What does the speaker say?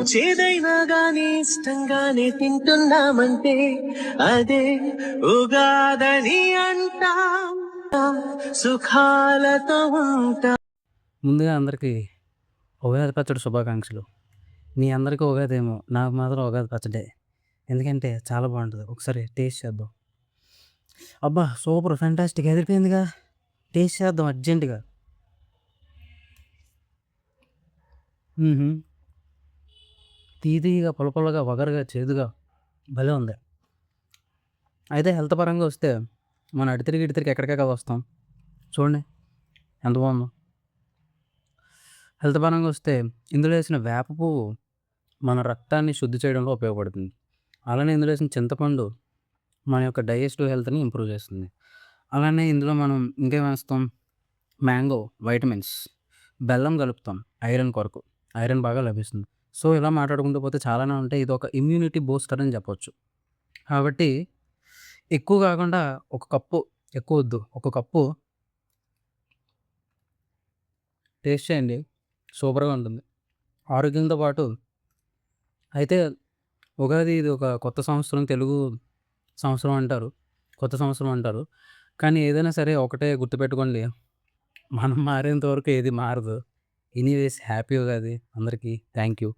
చేదైనా గాని ఇష్టంగానే తింటున్నామంటే అదే ఉగాదని అంటాం. సుఖాలతో ఉంటా. ముందుగా అందరికీ ఉగాది పచ్చడి శుభాకాంక్షలు. మీ అందరికీ ఉగాదేమో, నాకు మాత్రం ఉగాది పచ్చడే. ఎందుకంటే చాలా బాగుంటది. ఒకసారి టేస్ట్ చేద్దాం. అబ్బా! Super fantastic అదిరిపోయిందిగా. టేస్ట్ చేద్దాం అర్జెంట్‌గా. హుహు. తీయగా, పుల్లగా, వగరుగా, చేదుగా భలే ఉంది. అయితే హెల్త్ పరంగా వస్తే మనం అటు తిరిగి, ఇటు తిరిగి ఎక్కడికే కదా వస్తాం. చూడండి ఎంత బాగుందో. హెల్త్ పరంగా వస్తే ఇందులో ఏసిన వేప పువ్వు మన రక్తాన్ని శుద్ధి చేయడంలో ఉపయోగపడుతుంది. అలానే ఇందులో ఏసిన చింతపండు మన యొక్క డైజెస్టివ్ హెల్త్‌ని ఇంప్రూవ్ చేస్తుంది. అలానే ఇందులో మనం ఇంకేమేస్తాం, మ్యాంగో వైటమిన్స్, బెల్లం కలుపుతాం ఐరన్ కొరకు. ఐరన్ బాగా లభిస్తుంది. సో, ఇలా మాట్లాడుకుంటూ పోతే చాలానే ఉంటాయి. ఇదొక ఇమ్యూనిటీ బూస్టర్ అని చెప్పొచ్చు. కాబట్టి ఎక్కువ కాకుండా ఒక కప్పు, ఎక్కువొద్దు. ఒక కప్పు టేస్ట్ చేయండి. సూపర్‌గా ఉంటుంది. ఆరోగ్యంతో పాటు అయితే ఉగాది ఇది ఒక కొత్త సంవత్సరం, తెలుగు సంవత్సరం అంటారు. కొత్త సంవత్సరం అంటారు. కానీ ఏదైనా సరే ఒకటే గుర్తుపెట్టుకోండి. మనం మారేంత వరకు ఏది మారదు. ఎనీవేస్ హ్యాపీ ఉగాది అందరికీ. Thank you.